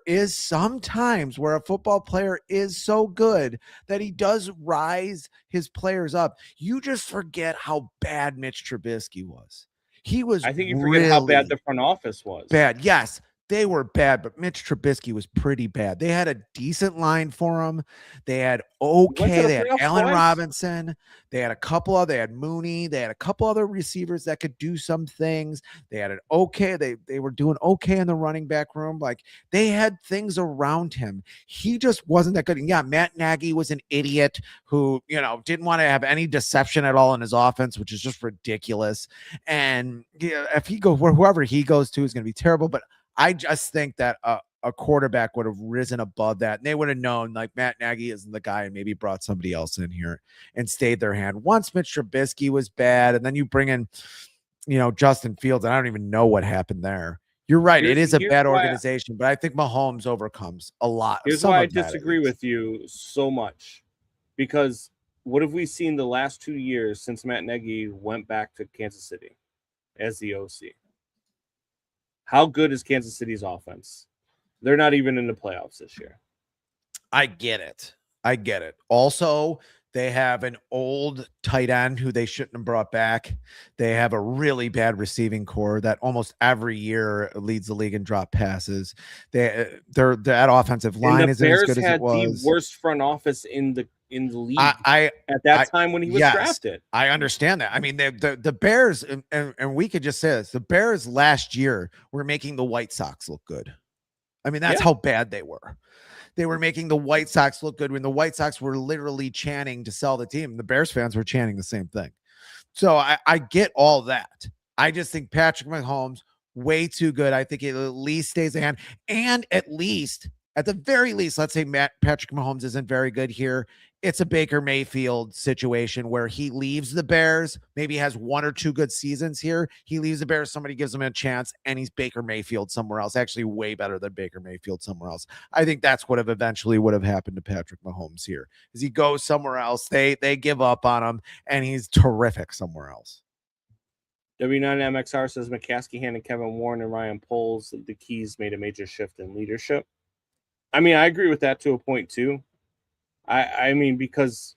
is some times where a football player is so good that he does rise his players up. You just forget how bad Mitch Trubisky was. I think you forget how bad the front office was. Bad. Yes, they were bad, but Mitch Trubisky was pretty bad. They had a decent line for him. They had they had Allen Robinson. They had they had Mooney. They had a couple other receivers that could do some things. They had they were doing okay in the running back room. Like they had things around him. He just wasn't that good. And yeah, Matt Nagy was an idiot who, didn't want to have any deception at all in his offense, which is just ridiculous. And if whoever he goes to is going to be terrible. But I just think that a quarterback would have risen above that, and they would have known like Matt Nagy isn't the guy, and maybe brought somebody else in here and stayed their hand. Once Mitch Trubisky was bad, and then you bring in, Justin Fields, and I don't even know what happened there. You're right. It is a bad organization, but I think Mahomes overcomes a lot. Here's why I disagree with you so much, because what have we seen the last 2 years since Matt Nagy went back to Kansas City as the OC? How good is Kansas City's offense? They're not even in the playoffs this year. I get it. Also, they have an old tight end who they shouldn't have brought back. They have a really bad receiving core that almost every year leads the league in drop passes. That offensive line isn't as good as it was. The worst front office in the league at that time when he was drafted. I understand that. I mean, the Bears, and we could just say this: the Bears last year were making the White Sox look good. I mean, that's how bad they were. They were making the White Sox look good when the White Sox were literally chanting to sell the team. The Bears fans were chanting the same thing. So I get all that. I just think Patrick Mahomes, way too good. I think it at least stays in hand. And at the very least, let's say Patrick Mahomes isn't very good here. It's a Baker Mayfield situation where he leaves the Bears, maybe has 1 or 2 good seasons here. He leaves the Bears, somebody gives him a chance, and he's Baker Mayfield somewhere else. Actually, way better than Baker Mayfield somewhere else. I think that's what eventually would have happened to Patrick Mahomes here. Is he goes somewhere else, they give up on him, and he's terrific somewhere else. W9MXR says McCaskey handed Kevin Warren and Ryan Poles the keys, made a major shift in leadership. I mean, I agree with that to a point too. I mean, because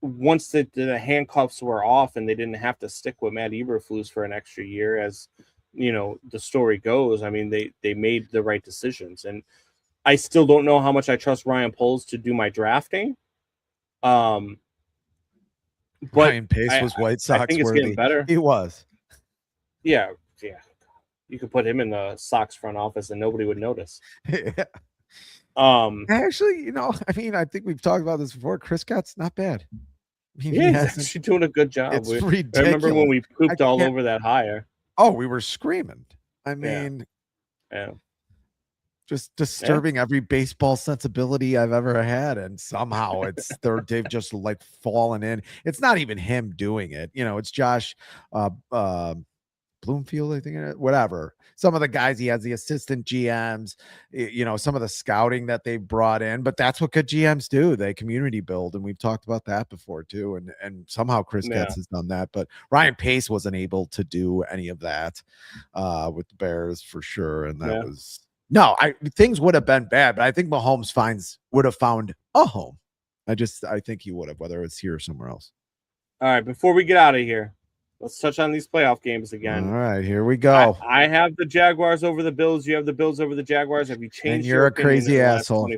once the handcuffs were off and they didn't have to stick with Matt Eberflus for an extra year, as the story goes, I mean, they made the right decisions. And I still don't know how much I trust Ryan Poles to do my drafting. But But Ryan Pace was White Sox I think it's worthy. getting better. He was. Yeah. You could put him in the Sox front office and nobody would notice. Yeah. Actually, I think we've talked about this before. Chris Scott's not bad. He's actually doing a good job. It's I ridiculous. remember when we pooped all over that hire. Oh, we were screaming. I mean, just disturbing every baseball sensibility I've ever had, and somehow they've just like fallen in. It's not even him doing it. It's Josh Bloomfield, I think, whatever. Some of the guys he has, the assistant GMs, some of the scouting that they brought in, but that's what good GMs do. They community build, and we've talked about that before too. And somehow Chris Getz has done that, but Ryan Pace wasn't able to do any of that with the Bears for sure. And that was things would have been bad, but I think Mahomes would have found a home. I think he would have, whether it's here or somewhere else. All right, before we get out of here, let's touch on these playoff games again. All right, here we go. I have the Jaguars over the Bills. You have the Bills over the Jaguars. Have you changed? And you're a crazy asshole.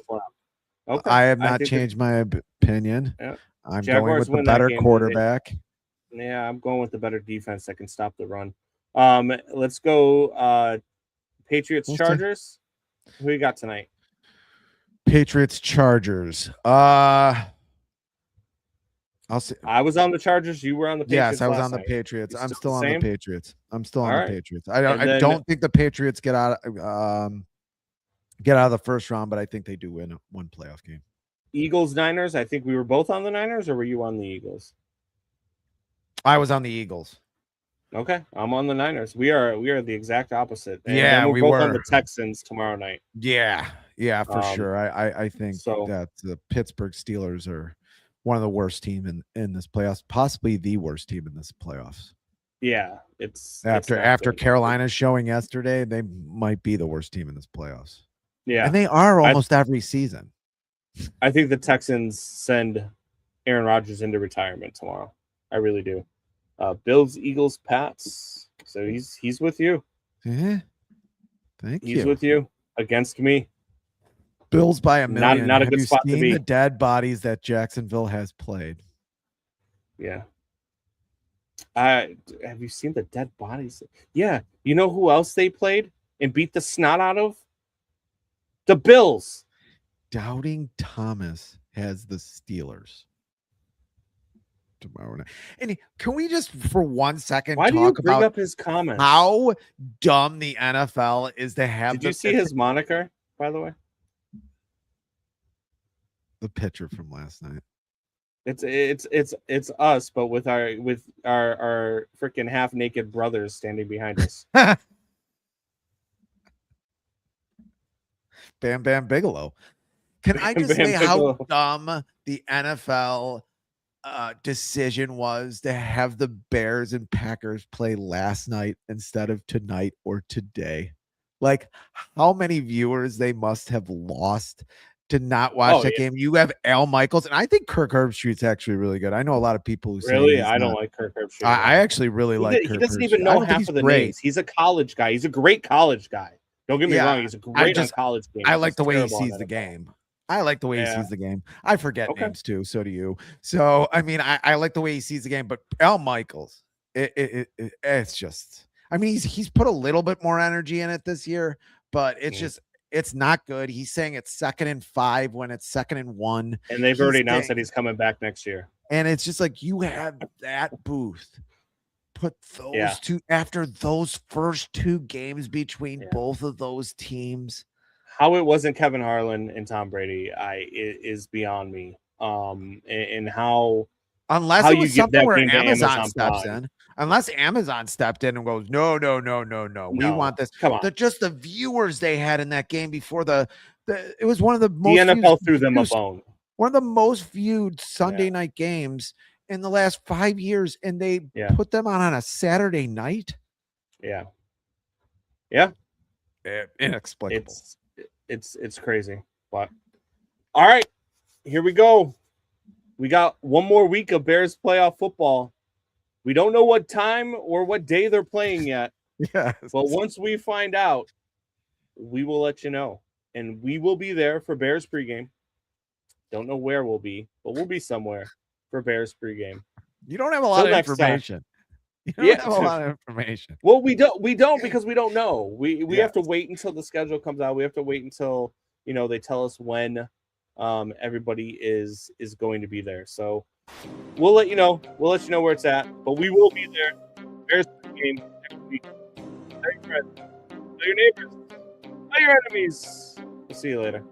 Okay. I have not changed my opinion. Yeah. I'm Jaguars going with the better quarterback. Yeah, I'm going with the better defense that can stop the run. Let's go Patriots, Chargers. Who you got tonight? Patriots, Chargers. I'll see. I was on the Chargers. You were on the Patriots. Yes, I was on the Patriots. I'm still on the Patriots. I'm still on the Patriots. I don't think the Patriots get out of the first round, but I think they do win one playoff game. Eagles, Niners. I think we were both on the Niners, or were you on the Eagles? I was on the Eagles. Okay, I'm on the Niners. We are the exact opposite. And yeah, we're both on the Texans tomorrow night. Yeah, for sure. I think that the Pittsburgh Steelers are one of the worst team in this playoffs, possibly the worst team in this playoffs. Yeah, it's after Carolina's showing yesterday, they might be the worst team in this playoffs. Yeah, and they are almost every season. I think the Texans send Aaron Rodgers into retirement tomorrow. I really do. Bills, Eagles, Pats. So he's with you. Yeah. Thank you. He's with you against me. Bills by a million. Not a good spot to be. The dead bodies that Jacksonville has played. Yeah. Have you seen the dead bodies? Yeah. You know who else they played and beat the snot out of? The Bills. Doubting Thomas has the Steelers tomorrow night. And can we just for 1 second talk about up his comments? How dumb the NFL is to have. Did you see his moniker, by the way? The picture from last night. It's us, but with our freaking half naked brothers standing behind us. Bam Bam Bigelow. Can I just say how dumb the NFL decision was to have the Bears and Packers play last night instead of tonight or today? Like, how many viewers they must have lost to not watch that game. You have Al Michaels, and I think Kirk Herbstreit's actually really good. I know a lot of people who say I don't like Kirk Herbstreit. I actually really like Kirk. He doesn't even know half of the names. He's a college guy. He's a great college guy. Don't get me wrong. He's a great on college game. I like the way he sees the game. I like the way he sees the game. I forget names too. So do you. So, I mean, I like the way he sees the game, but Al Michaels, it's just, I mean, he's put a little bit more energy in it this year, but it's just, it's not good. He's saying it's 2nd and 5 when it's 2nd and 1. And they've already announced that he's coming back next year. And it's just like, you have that booth. Put those two after those first 2 games between both of those teams. How it wasn't Kevin Harlan and Tom Brady, is beyond me. And how unless it was something where Amazon steps in. Unless Amazon stepped in and goes, no. We want this. Come on. Just the viewers they had in that game before it was one of the most. The NFL threw them a bone. One of the most viewed Sunday night games in the last 5 years, and they put them on a Saturday night. Yeah. Inexplicable. It's crazy. But all right, here we go. We got one more week of Bears playoff football. We don't know what time or what day they're playing yet. Yes. But once we find out, we will let you know. And we will be there for Bears pregame. Don't know where we'll be, but we'll be somewhere for Bears pregame. You don't have a lot Till of next time. information. You don't Yeah. have a lot of information. Well, we don't because we don't know. We Yeah. have to wait until the schedule comes out. We have to wait until they tell us when everybody is going to be there. So we'll let you know. We'll let you know where it's at. But we will be there. Bears game next week. Tell your friends. Tell your neighbors. Tell your enemies. We'll see you later.